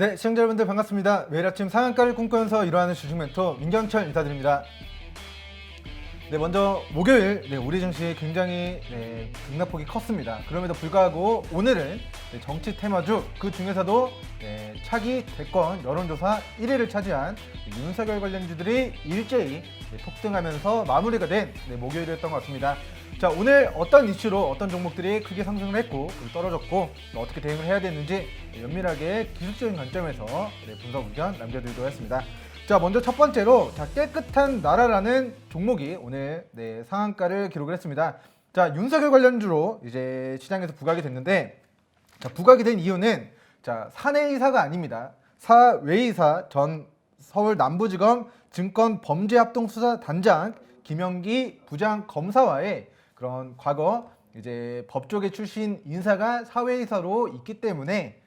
네, 시청자 여러분들 반갑습니다. 매일 아침 상한가를 꿈꾸면서 일어나는 주식 멘토 민경철 인사드립니다. 네, 먼저 목요일 우리 증시 굉장히 등락폭이 컸습니다. 그럼에도 불구하고 오늘은 정치 테마주 그 중에서도 차기 대권 여론조사 1위를 차지한 윤석열 관련주들이 일제히 폭등하면서 마무리가 된 목요일이었던 것 같습니다. 자, 오늘 어떤 이슈로 어떤 종목들이 크게 상승을 했고 그리고 떨어졌고 어떻게 대응을 해야 되는지 면밀하게 기술적인 관점에서 분석 의견 남겨드리도록 하겠습니다. 자, 먼저 첫 번째로 깨끗한 나라라는 종목이 오늘 상한가를 기록을 했습니다. 자, 윤석열 관련주로 이제 시장에서 부각이 됐는데, 자, 부각이 된 이유는 사내이사가 아닙니다. 사외이사 전 서울 남부지검 증권범죄합동수사단장 김영기 부장검사와의 그런 과거 이제 법조계 출신 인사가 사외이사로 있기 때문에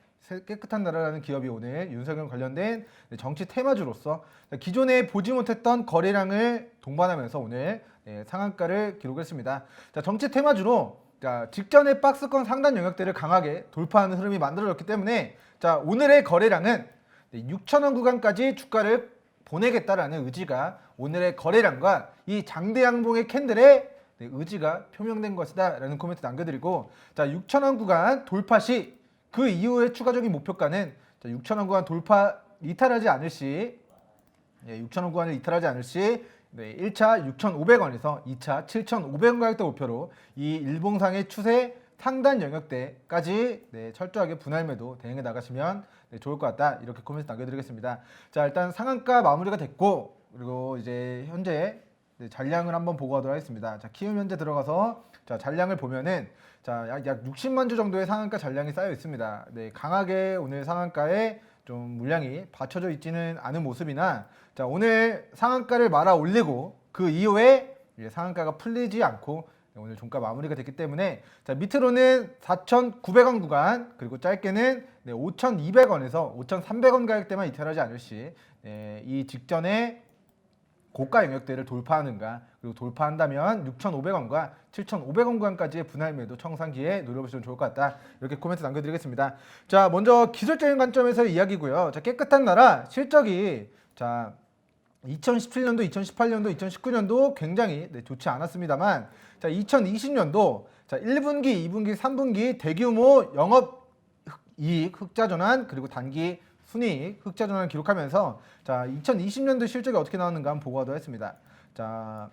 깨끗한 나라라는 기업이 오늘 윤석열 관련된 정치 테마주로서 기존에 보지 못했던 거래량을 동반하면서 오늘 상한가를 기록했습니다. 자, 정치 테마주로 직전에 박스권 상단 영역대를 강하게 돌파하는 흐름이 만들어졌기 때문에 오늘의 거래량은 6,000원 구간까지 주가를 보내겠다라는 의지가 오늘의 거래량과 이 장대 양봉의 캔들의 의지가 표명된 것이다 라는 코멘트 남겨드리고, 6,000원 구간 돌파 시 그 이후의 추가적인 목표가는 6,000원 구간 돌파 이탈하지 않을 시 6,000원 구간을 이탈하지 않을 시 1차 6,500원에서 2차 7,500원 가격대 목표로 이 일봉상의 추세 상단 영역대까지 철저하게 분할 매도 대응해 나가시면 좋을 것 같다, 이렇게 코멘트 남겨드리겠습니다. 자, 일단 상한가 마무리가 됐고, 그리고 이제 현재 잔량을 한번 보고 가도록 하겠습니다. 자, 키움 현재 들어가서 잔량을 보면은 약 60만 주 정도의 상한가 잔량이 쌓여 있습니다. 강하게 오늘 상한가에 좀 물량이 받쳐져 있지는 않은 모습이나, 오늘 상한가를 말아 올리고 그 이후에 상한가가 풀리지 않고 오늘 종가 마무리가 됐기 때문에 밑으로는 4,900원 구간, 그리고 짧게는 5,200원에서 5,300원 가격대만 이탈하지 않을 시 이 직전에 고가 영역대를 돌파하는가, 그리고 돌파한다면 6,500원과 7,500원 구간까지의 분할 매도 청산기에 노려보시면 좋을 것 같다, 이렇게 코멘트 남겨드리겠습니다. 자, 먼저 기술적인 관점에서 이야기고요. 깨끗한 나라 실적이 2017년도, 2018년도, 2019년도 굉장히 굉장히 않았습니다만 2020년도 1분기, 2분기, 3분기 대규모 영업이익 흑자 전환, 그리고 단기 순이익 흑자 전환을 기록하면서 2020년도 실적이 어떻게 나왔는가 한번 보고 가도록 하겠습니다. 자,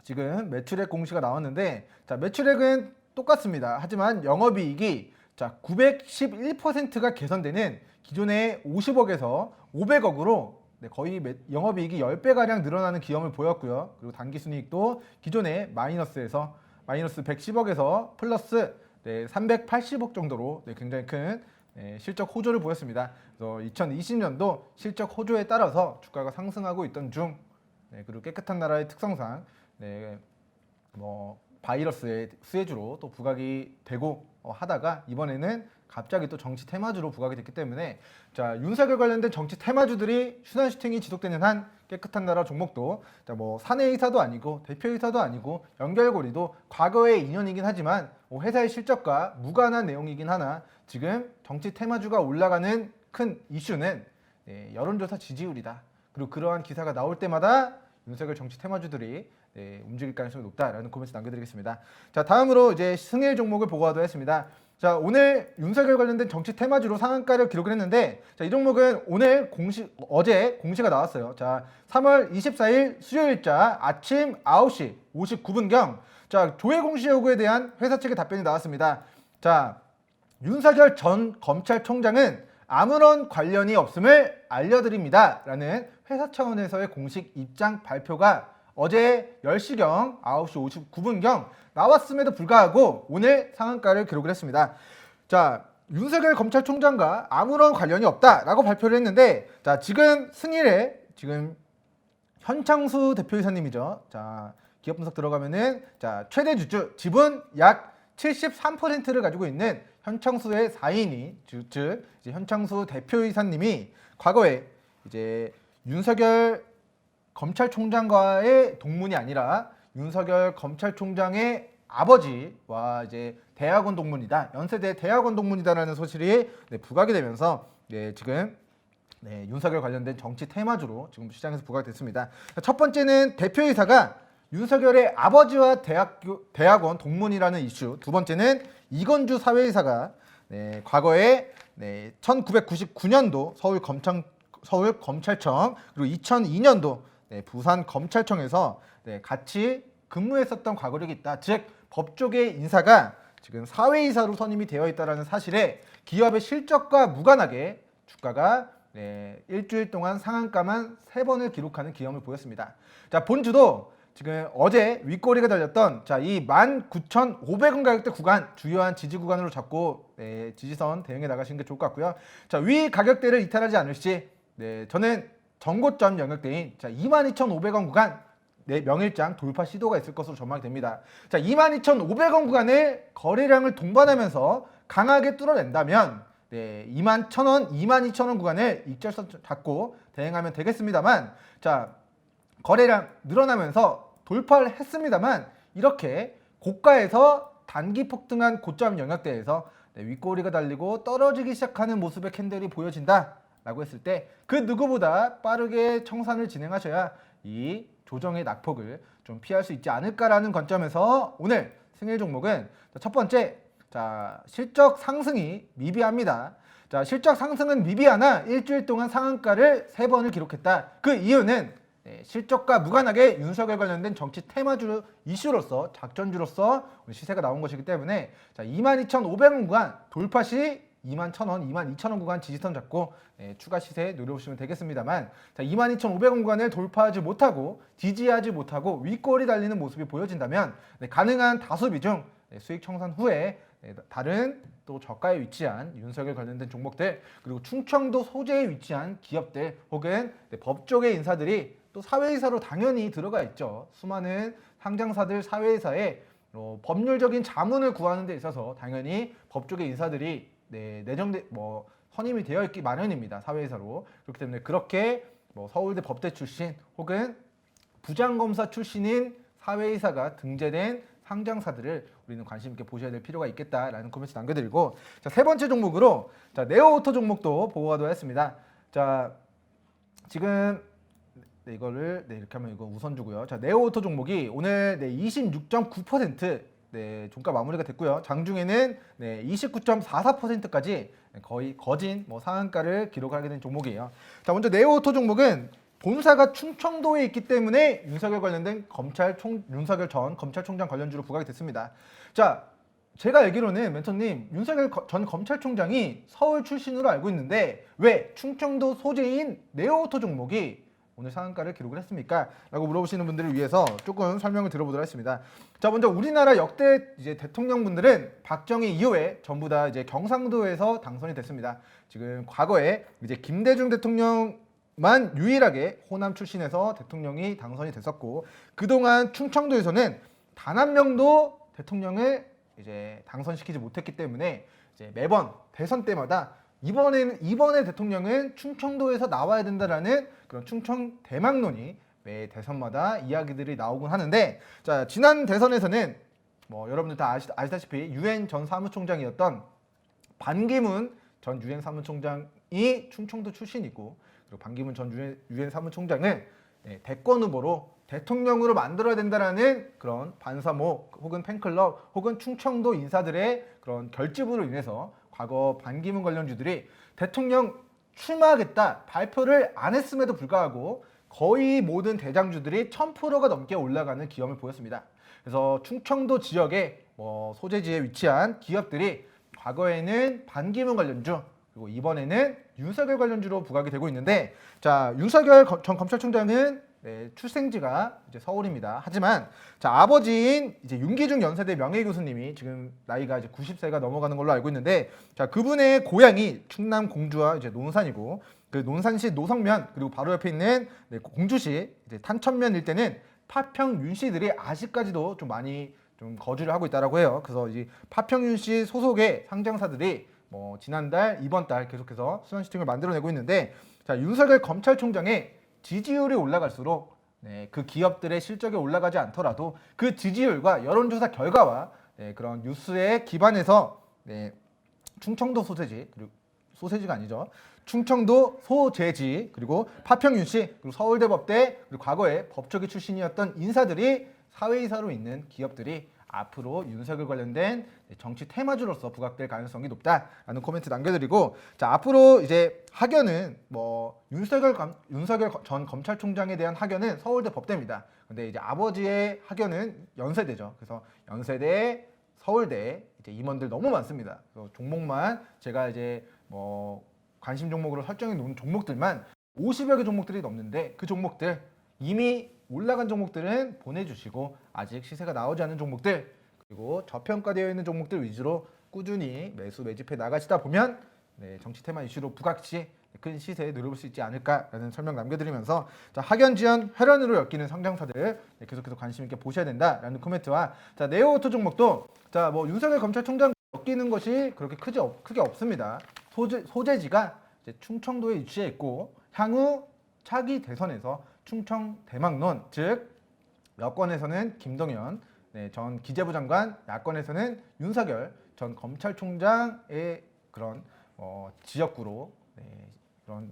지금 매출액 공시가 나왔는데 매출액은 똑같습니다. 하지만 영업이익이 911%가 개선되는 기존의 50억에서 500억으로 거의 영업이익이 10배가량 늘어나는 기염을 보였고요. 그리고 단기순이익도 기존의 마이너스에서 마이너스 110억에서 플러스 380억 정도로 굉장히 큰 실적 호조를 보였습니다. 그래서 2020년도 실적 호조에 따라서 주가가 상승하고 있던 중, 그리고 깨끗한 나라의 특성상 바이러스의 수혜주로 또 부각이 되고 하다가 이번에는 갑자기 또 정치 테마주로 부각이 됐기 때문에 윤석열 관련된 정치 테마주들이 순환 슈팅이 지속되는 한 깨끗한 나라 종목도 사내이사도 아니고 대표이사도 아니고 연결고리도 과거의 인연이긴 하지만 회사의 실적과 무관한 내용이긴 하나, 지금 정치 테마주가 올라가는 큰 이슈는 여론조사 지지율이다. 그리고 그러한 기사가 나올 때마다 윤석열 정치 테마주들이 움직일 가능성이 높다라는 코멘트 남겨드리겠습니다. 자, 다음으로 이제 승일 종목을 보고 가도록 하겠습니다. 자, 오늘 윤석열 관련된 정치 테마주로 상한가를 기록을 했는데, 이 종목은 오늘 어제 공시가 나왔어요. 자, 3월 24일 수요일자 아침 9시 59분경 조회 공시 요구에 대한 회사 측의 답변이 나왔습니다. 자, 윤석열 전 검찰총장은 아무런 관련이 없음을 알려드립니다 라는 회사 차원에서의 공식 입장 발표가 어제 10시경 9시 59분경 나왔음에도 불구하고 오늘 상한가를 기록을 했습니다. 자, 윤석열 검찰총장과 아무런 관련이 없다라고 발표를 했는데, 지금 승일에 현창수 대표이사님이죠. 기업 분석 들어가면은 최대 주주 지분 약 73%를 가지고 있는 현창수의 4인이 즉 현창수 대표이사님이 과거에 이제 윤석열 검찰총장과의 동문이 아니라 윤석열 검찰총장의 아버지와 이제 대학원 동문이다, 연세대 대학원 동문이다라는 소식이 부각이 되면서 지금 윤석열 관련된 정치 테마주로 지금 시장에서 부각이 됐습니다. 첫 번째는 대표이사가 윤석열의 아버지와 대학원 동문이라는 이슈. 두 번째는 이건주 사회이사가 과거에 1999년도 서울검찰청 그리고 2002년도 부산검찰청에서 같이 근무했었던 과거력이 있다. 즉 법조계 인사가 지금 사회이사로 선임이 되어 있다는 사실에 기업의 실적과 무관하게 주가가 일주일 동안 상한가만 3번을 기록하는 기염을 보였습니다. 자, 본주도 지금 어제 윗꼬리가 달렸던 이 19,500원 가격대 구간 주요한 지지 구간으로 잡고 지지선 대응해 나가시는 게 좋을 것 같고요. 자, 위 가격대를 이탈하지 않을 시 저는 전고점 영역대인 22,500원 구간 명일장 돌파 시도가 있을 것으로 전망이 됩니다. 자, 22,500원 구간을 거래량을 동반하면서 강하게 뚫어낸다면 21,000원, 22,000원 구간을 익절선 잡고 대응하면 되겠습니다만, 자, 거래량 늘어나면서 돌파를 했습니다만 이렇게 고가에서 단기 폭등한 고점 영역대에서 윗꼬리가 달리고 떨어지기 시작하는 모습의 캔들이 보여진다라고 했을 때 그 누구보다 빠르게 청산을 진행하셔야 이 조정의 낙폭을 좀 피할 수 있지 않을까라는 관점에서 오늘 승일 종목은 첫 번째, 실적 상승이 미비합니다. 자, 실적 상승은 미비하나 일주일 동안 상한가를 3번을 기록했다. 그 이유는 실적과 무관하게 윤석열 관련된 정치 테마주 이슈로서 작전주로서 시세가 나온 것이기 때문에 22,500원 구간 돌파 시 21,000원, 22,000원 구간 지지선 잡고 추가 시세 노려보시면 되겠습니다만, 22,500원 구간을 돌파하지 못하고 지지하지 못하고 윗골이 달리는 모습이 보여진다면 가능한 다수 비중 수익 청산 후에 다른 또 저가에 위치한 윤석열 관련된 종목들 그리고 충청도 소재에 위치한 기업들 혹은 법조계 인사들이 또 사회이사로 당연히 들어가 있죠. 수많은 상장사들 사회이사에 법률적인 자문을 구하는 데 있어서 당연히 법조계 인사들이 선임이 되어 있기 마련입니다. 사회이사로. 그렇기 때문에 그렇게 서울대 법대 출신 혹은 부장검사 출신인 사회이사가 등재된 상장사들을 우리는 관심 있게 보셔야 될 필요가 있겠다라는 코멘트 남겨드리고, 자, 세 번째 종목으로 네오오토 종목도 보고하도록 했습니다. 자, 지금 이거를 이렇게 하면 이거 우선 주고요. 자, 네오오토 종목이 오늘 26.9% 종가 마무리가 됐고요. 장중에는 29.44%까지 거의 거진 상한가를 기록하게 된 종목이에요. 자, 먼저 네오오토 종목은 본사가 충청도에 있기 때문에 윤석열 관련된 윤석열 전 검찰총장 관련주로 부각이 됐습니다. 자, 제가 알기로는 멘토님 윤석열 전 검찰총장이 서울 출신으로 알고 있는데 왜 충청도 소재인 네오오토 종목이 오늘 상한가를 기록을 했습니까? 라고 물어보시는 분들을 위해서 조금 설명을 들어보도록 하겠습니다. 자, 먼저 우리나라 역대 대통령분들은 박정희 이후에 전부 다 경상도에서 당선이 됐습니다. 지금 과거에 김대중 대통령만 유일하게 호남 출신에서 대통령이 당선이 됐었고, 그동안 충청도에서는 단 한 명도 대통령을 당선시키지 못했기 때문에 매번 대선 때마다 이번에 대통령은 충청도에서 나와야 된다라는 그런 충청 대망론이 매 대선마다 이야기들이 나오곤 하는데, 자, 지난 대선에서는 여러분들 다 아시다시피 유엔 전 사무총장이었던 반기문 전 유엔 사무총장이 충청도 출신이고, 그리고 반기문 전 유엔 사무총장을 대권 후보로 대통령으로 만들어야 된다라는 그런 반사모 혹은 팬클럽 혹은 충청도 인사들의 그런 결집으로 인해서 과거 반기문 관련주들이 대통령 출마하겠다 발표를 안 했음에도 불구하고 거의 모든 대장주들이 1000%가 넘게 올라가는 기염을 보였습니다. 그래서 충청도 지역의 소재지에 위치한 기업들이 과거에는 반기문 관련주 그리고 이번에는 윤석열 관련주로 부각이 되고 있는데, 자, 윤석열 전 검찰총장은 출생지가 서울입니다. 하지만 아버지인 윤기중 연세대 명예교수님이 지금 나이가 90세가 넘어가는 걸로 알고 있는데, 자, 그분의 고향이 충남 공주와 논산이고, 그 논산시 노성면 그리고 바로 옆에 있는 공주시 탄천면 일대는 파평윤 씨들이 아직까지도 좀 많이 거주를 하고 있다라고 해요. 그래서 파평윤 씨 소속의 상장사들이 지난달 이번 달 계속해서 수산시팅을 만들어내고 있는데, 자, 윤석열 검찰총장의 지지율이 올라갈수록 그 기업들의 실적이 올라가지 않더라도 그 지지율과 여론조사 결과와 그런 뉴스에 기반해서 충청도 소세지, 그리고 소세지가 아니죠. 충청도 소재지, 그리고 파평윤씨, 그리고 서울대법대, 그리고 과거에 법조계 출신이었던 인사들이 사회이사로 있는 기업들이 앞으로 윤석열 관련된 정치 테마주로서 부각될 가능성이 높다라는 코멘트 남겨드리고, 자, 앞으로 이제 학연은 뭐 윤석열 전 검찰총장에 대한 학연은 서울대 법대입니다. 근데 이제 아버지의 학연은 연세대죠. 그래서 연세대, 서울대 이제 임원들 너무 많습니다. 그래서 종목만 제가 이제 뭐 관심 종목으로 설정해 놓은 종목들만 50여 개 종목들이 넘는데, 그 종목들 이미 올라간 종목들은 보내주시고 아직 시세가 나오지 않은 종목들, 그리고 저평가되어 있는 종목들 위주로 꾸준히 매수 매집해 나가시다 보면 정치 테마 이슈로 부각시 큰 시세에 누려볼 수 있지 않을까라는 설명 남겨드리면서, 자, 학연, 지연, 혈연으로 엮이는 성장사들 계속해서 관심 있게 보셔야 된다라는 코멘트와, 자, 네오오토 종목도 자, 뭐 윤석열 검찰총장 엮이는 것이 그렇게 크게 없습니다. 소재지가 이제 충청도에 위치해 있고 향후 차기 대선에서 충청 대망론, 즉 여권에서는 김동연 전 기재부 장관, 야권에서는 윤석열 전 검찰총장의 그런 지역구로 그런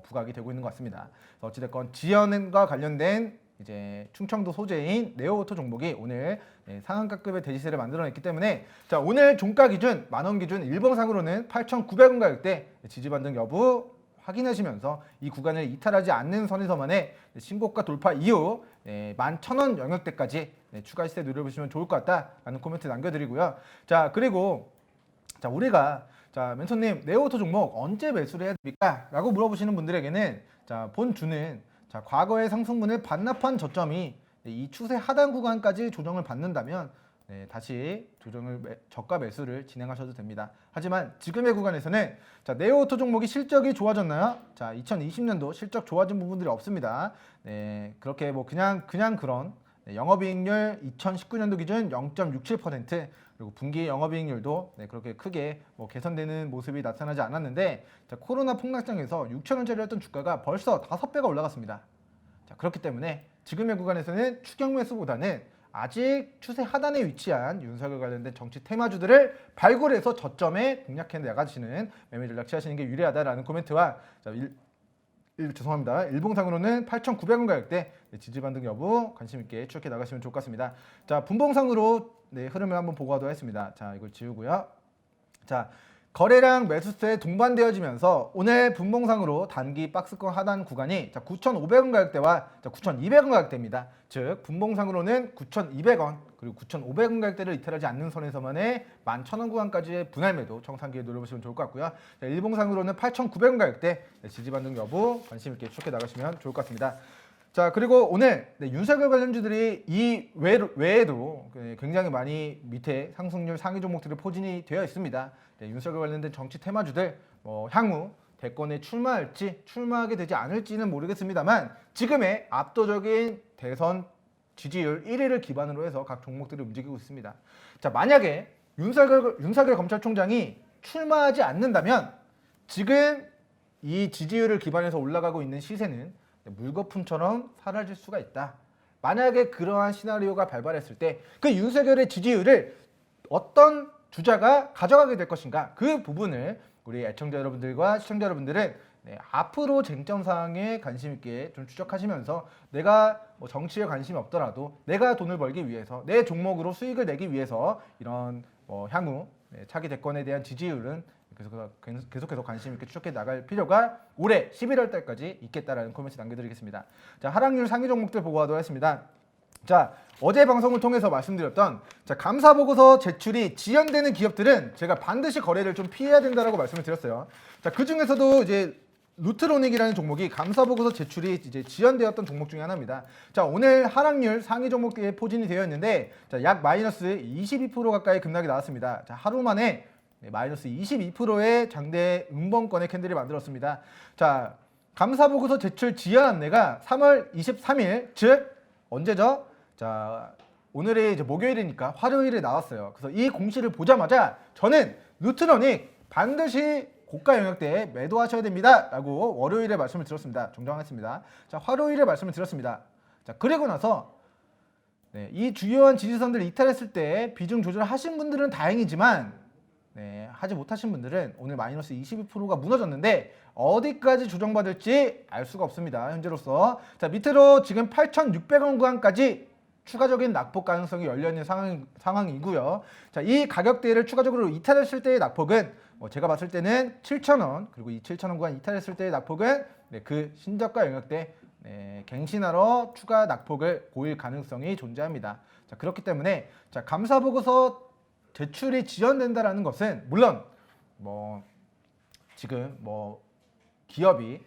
부각이 되고 있는 것 같습니다. 어찌됐건 지연과 관련된 이제 충청도 소재인 네오오토 종목이 오늘 상한가급의 대지세를 만들어냈기 때문에, 자, 오늘 종가 기준 만원 기준 일봉상으로는 8,900원 가격대 지지 반등 여부 확인하시면서 이 구간을 이탈하지 않는 선에서만의 신고가 돌파 이후 11,000원 영역대까지 추가 시세 누려보시면 좋을 것 같다라는 코멘트 남겨드리고요. 자, 그리고 자, 우리가 자, 멘토님 네오오토 종목 언제 매수를 해야 됩니까? 라고 물어보시는 분들에게는, 자, 본주는 자, 과거의 상승분을 반납한 저점이 이 추세 하단 구간까지 조정을 받는다면 다시 저가 매수를 진행하셔도 됩니다. 하지만 지금의 구간에서는 자, 네오오토 종목이 실적이 좋아졌나요? 자, 2020년도 실적 좋아진 부분들이 없습니다. 그렇게 뭐 그냥 그런 영업이익률 2019년도 기준 0.67%, 그리고 분기 영업이익률도 그렇게 크게 뭐 개선되는 모습이 나타나지 않았는데, 자, 코로나 폭락장에서 6,000원짜리였던 주가가 벌써 5배가 올라갔습니다. 자, 그렇기 때문에 지금의 구간에서는 추격 매수보다는 아직 추세 하단에 위치한 윤석열 관련된 정치 테마주들을 발굴해서 저점에 공략해 나가시는 매매 전략 취하시는 게 유리하다라는 코멘트와, 자, 죄송합니다. 일봉상으로는 8,900원 가격대 지지 반등 여부 관심 있게 추적해 나가시면 좋을 것 같습니다. 자, 분봉상으로 흐름을 한번 보고 가도록 하겠습니다. 자, 이걸 지우고요. 자, 거래량 매수세 동반되어지면서 오늘 분봉상으로 단기 박스권 하단 구간이 9,500원 가격대와 9,200원 가격대입니다. 즉 분봉상으로는 9,200원 그리고 9,500원 가격대를 이탈하지 않는 선에서만의 11,000원 구간까지의 분할 매도 정상기에 노려보시면 좋을 것 같고요. 자, 일봉상으로는 8,900원 가격대 지지 반등 여부 관심 있게 추적해 나가시면 좋을 것 같습니다. 자, 그리고 오늘 윤석열 관련주들이 이 외에도 굉장히 많이 밑에 상승률 상위 종목들이 포진이 되어 있습니다. 윤석열 관련된 정치 테마주들 향후 대권에 출마할지 출마하게 되지 않을지는 모르겠습니다만, 지금의 압도적인 대선 지지율 1위를 기반으로 해서 각 종목들이 움직이고 있습니다. 자, 만약에 윤석열 검찰총장이 출마하지 않는다면 지금 이 지지율을 기반해서 올라가고 있는 시세는 물거품처럼 사라질 수가 있다. 만약에 그러한 시나리오가 발발했을 때 그 윤석열의 지지율을 어떤 주자가 가져가게 될 것인가, 그 부분을 우리 애청자 여러분들과 시청자 여러분들은 앞으로 쟁점 사항에 관심 있게 좀 추적하시면서, 내가 뭐 정치에 관심이 없더라도 내가 돈을 벌기 위해서 내 종목으로 수익을 내기 위해서 이런 향후 차기 대권에 대한 지지율은 계속해서 관심 있게 추적해 나갈 필요가 올해 11월 달까지 있겠다라는 코멘트 남겨드리겠습니다. 자, 하락률 상위 종목들 보고 가도록 하겠습니다. 자, 어제 방송을 통해서 말씀드렸던 감사 보고서 제출이 지연되는 기업들은 제가 반드시 거래를 좀 피해야 된다라고 말씀을 드렸어요. 자, 그 중에서도 이제 루트로닉이라는 종목이 감사 보고서 제출이 이제 지연되었던 종목 중에 하나입니다. 자, 오늘 하락률 상위 종목에 포진이 되어 있는데, 자, 약 마이너스 22% 가까이 급락이 나왔습니다. 자, 하루 만에 마이너스 22%의 장대 음봉권의 캔들이 만들었습니다. 자, 감사 보고서 제출 지연 안내가 3월 23일, 즉 언제죠? 자, 오늘이 이제 목요일이니까 화요일에 나왔어요. 그래서 이 공시를 보자마자 저는 루트로닉 반드시 고가 영역대에 매도하셔야 됩니다 라고 월요일에 말씀을 드렸습니다. 정정하겠습니다. 자, 화요일에 말씀을 드렸습니다. 자, 그리고 나서 이 주요한 지지선들 이탈했을 때 비중 조절하신 분들은 다행이지만 하지 못하신 분들은 오늘 마이너스 22%가 무너졌는데 어디까지 조정받을지 알 수가 없습니다. 현재로서. 자, 밑으로 지금 8,600원 구간까지 추가적인 낙폭 가능성이 열려있는 상황이고요. 자, 이 가격대를 추가적으로 이탈했을 때의 낙폭은 제가 봤을 때는 7,000원, 그리고 이 7,000원 구간 이탈했을 때의 낙폭은 그 신저가 영역대 갱신하러 추가 낙폭을 보일 가능성이 존재합니다. 자, 그렇기 때문에 자, 감사보고서 제출이 지연된다라는 것은 물론 지금 기업이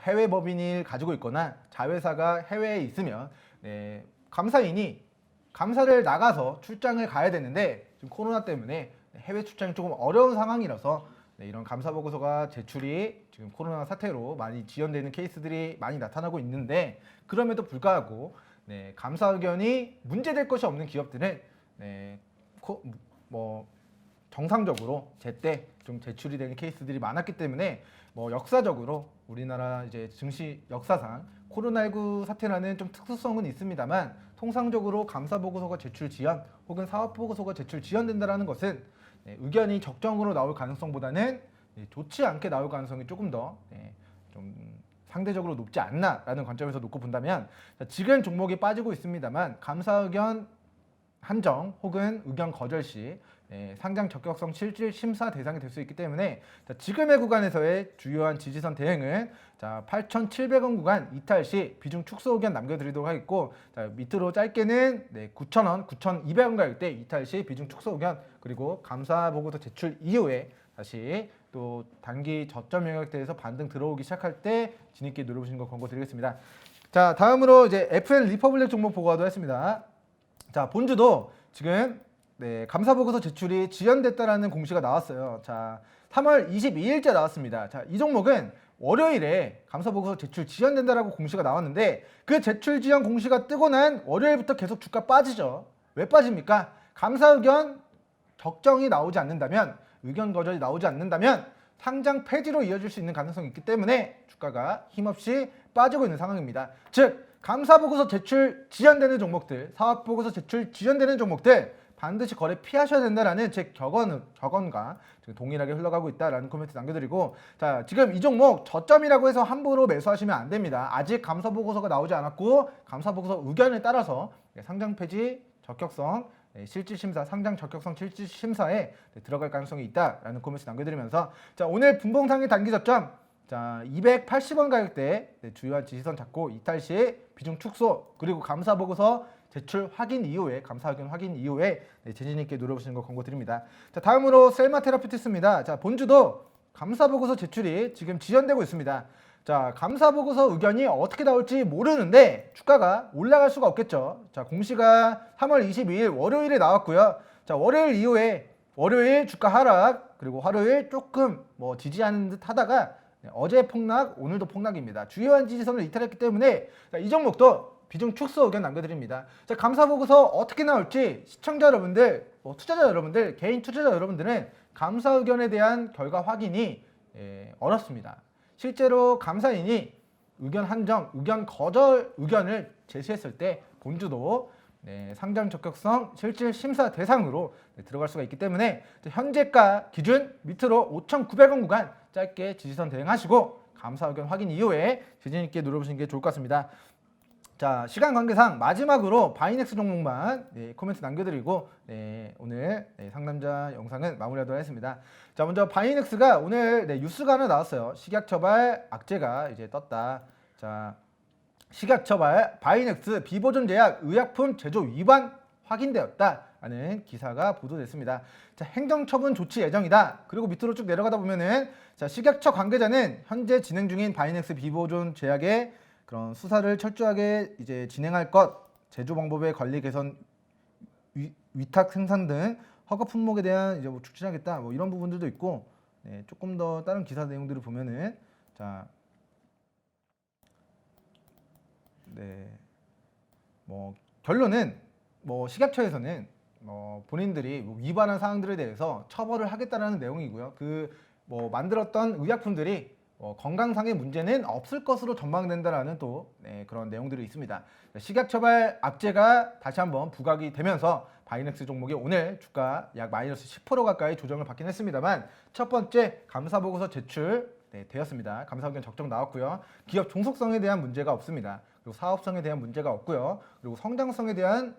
해외 법인을 가지고 있거나 자회사가 해외에 있으면 감사인이 감사를 나가서 출장을 가야 되는데 지금 코로나 때문에 해외 출장이 조금 어려운 상황이라서 이런 감사 보고서가 제출이 지금 코로나 사태로 많이 지연되는 케이스들이 많이 나타나고 있는데 그럼에도 불구하고 감사 의견이 문제될 것이 없는 기업들은 정상적으로 제때 좀 제출이 되는 케이스들이 많았기 때문에 역사적으로 우리나라 이제 증시 역사상 코로나19 사태라는 좀 특수성은 있습니다만 통상적으로 감사 보고서가 제출 지연 혹은 사업 보고서가 제출 지연된다라는 것은 의견이 적정으로 나올 가능성보다는 좋지 않게 나올 가능성이 조금 더 좀 상대적으로 높지 않나라는 관점에서 놓고 본다면 지금 종목이 빠지고 있습니다만 감사 의견 한정 혹은 의견 거절 시 상장 적격성 실질 심사 대상이 될 수 있기 때문에 지금의 구간에서의 주요한 지지선 대응은 8,700원 구간 이탈 시 비중 축소 의견 남겨드리도록 하겠고 밑으로 짧게는 9,000원, 9,200원 가격대 이탈 시 비중 축소 의견 그리고 감사 보고서 제출 이후에 다시 또 단기 저점 영역대에서 반등 들어오기 시작할 때 진입기 누려보시는 거 권고드리겠습니다. 자, 다음으로 이제 FN 리퍼블릭 종목 보고하도록 하겠습니다. 자, 본주도 지금 감사 보고서 제출이 지연됐다라는 공시가 나왔어요. 자, 3월 22일째 나왔습니다. 자, 이 종목은 월요일에 감사 보고서 제출 지연된다라고 공시가 나왔는데 그 제출 지연 공시가 뜨고 난 월요일부터 계속 주가 빠지죠. 왜 빠집니까? 감사 의견 적정이 나오지 않는다면 의견 거절이 나오지 않는다면 상장 폐지로 이어질 수 있는 가능성이 있기 때문에 주가가 힘없이 빠지고 있는 상황입니다. 즉 감사보고서 제출 지연되는 종목들, 사업보고서 제출 지연되는 종목들 반드시 거래 피하셔야 된다라는 제 격언과 동일하게 흘러가고 있다라는 코멘트 남겨드리고 자, 지금 이 종목 저점이라고 해서 함부로 매수하시면 안 됩니다. 아직 감사보고서가 나오지 않았고 감사보고서 의견에 따라서 상장 폐지 적격성 실질심사, 상장 적격성 실질심사에 들어갈 가능성이 있다라는 코멘트 남겨드리면서 자, 오늘 분봉상의 단기 저점 자, 280원 가격대 주요한 지지선 잡고 이탈 시 비중 축소 그리고 감사 보고서 제출 확인 이후에 감사 의견 확인 이후에 재진 있게 노려보시는 거 권고드립니다. 자, 다음으로 셀마 테라피uti스입니다. 자, 본주도 감사 보고서 제출이 지금 지연되고 있습니다. 자, 감사 보고서 의견이 어떻게 나올지 모르는데 주가가 올라갈 수가 없겠죠. 자, 공시가 3월 22일 월요일에 나왔고요. 자, 월요일 이후에 월요일 주가 하락 그리고 화요일 조금 지지하는 듯 하다가 어제 폭락, 오늘도 폭락입니다. 주요한 지지선을 이탈했기 때문에 자, 이 종목도 비중 축소 의견 남겨드립니다. 자, 감사 보고서 어떻게 나올지 시청자 여러분들, 투자자 여러분들, 개인 투자자 여러분들은 감사 의견에 대한 결과 확인이 어렵습니다. 실제로 감사인이 의견 한정, 의견 거절 의견을 제시했을 때 본주도 상장 적격성 실질 심사 대상으로 들어갈 수가 있기 때문에 현재가 기준 밑으로 5,900원 구간 짧게 지지선 대응하시고 감사 의견 확인 이후에 재진 있게 누려보시는 게 좋을 것 같습니다. 자, 시간 관계상 마지막으로 바이넥스 종목만 코멘트 남겨드리고 오늘 상남자 영상은 마무리하도록 하겠습니다. 자, 먼저 바이넥스가 오늘 뉴스가 하나 나왔어요. 식약처발 악재가 이제 떴다. 자, 식약처발 바이넥스 비보존 제약 의약품 제조 위반 확인되었다라는 기사가 보도됐습니다. 자, 행정처분 조치 예정이다. 그리고 밑으로 쭉 내려가다 보면은 자, 식약처 관계자는 현재 진행 중인 바이넥스 비보존 제약의 그런 수사를 철저하게 이제 진행할 것, 제조 방법의 관리 개선, 위탁 생산 등 허가 품목에 대한 이제促진하겠다. 이런 부분들도 있고, 조금 더 다른 기사 내용들을 보면은 자, 결론은 식약처에서는 본인들이 위반한 사항들에 대해서 처벌을 하겠다라는 내용이고요. 만들었던 의약품들이 건강상의 문제는 없을 것으로 전망된다라는 또 그런 내용들이 있습니다. 식약처발 악재가 다시 한번 부각이 되면서 바이넥스 종목이 오늘 주가 약 마이너스 10% 가까이 조정을 받긴 했습니다만 첫 번째 감사보고서 제출 되었습니다. 감사 의견 적정 나왔고요. 기업 종속성에 대한 문제가 없습니다. 그리고 사업성에 대한 문제가 없고요. 그리고 성장성에 대한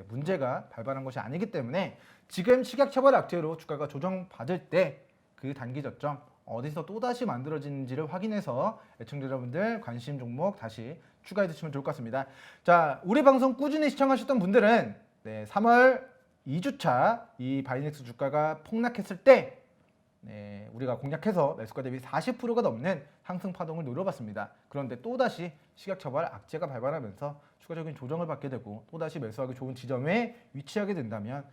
문제가 발발한 것이 아니기 때문에 지금 식약처발 악재로 주가가 조정받을 때 그 단기 저점 어디서 또다시 만들어지는지를 확인해서 애청자 여러분들 관심 종목 다시 추가해 주시면 좋을 것 같습니다. 자, 우리 방송 꾸준히 시청하셨던 분들은 3월 2주차 이 바이넥스 주가가 폭락했을 때 우리가 공략해서 매수가 대비 40%가 넘는 상승 파동을 노려봤습니다. 그런데 또다시 식약처발 악재가 발발하면서 추가적인 조정을 받게 되고 또다시 매수하기 좋은 지점에 위치하게 된다면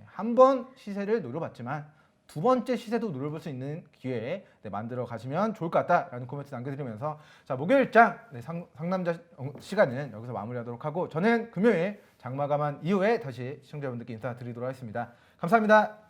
한 번 시세를 노려봤지만 두 번째 시세도 노려볼 수 있는 기회에 만들어 가시면 좋을 것 같다라는 코멘트 남겨드리면서 자, 목요일장 상남자 시간은 여기서 마무리하도록 하고 저는 금요일 장마감한 이후에 다시 시청자분들께 인사드리도록 하겠습니다. 감사합니다.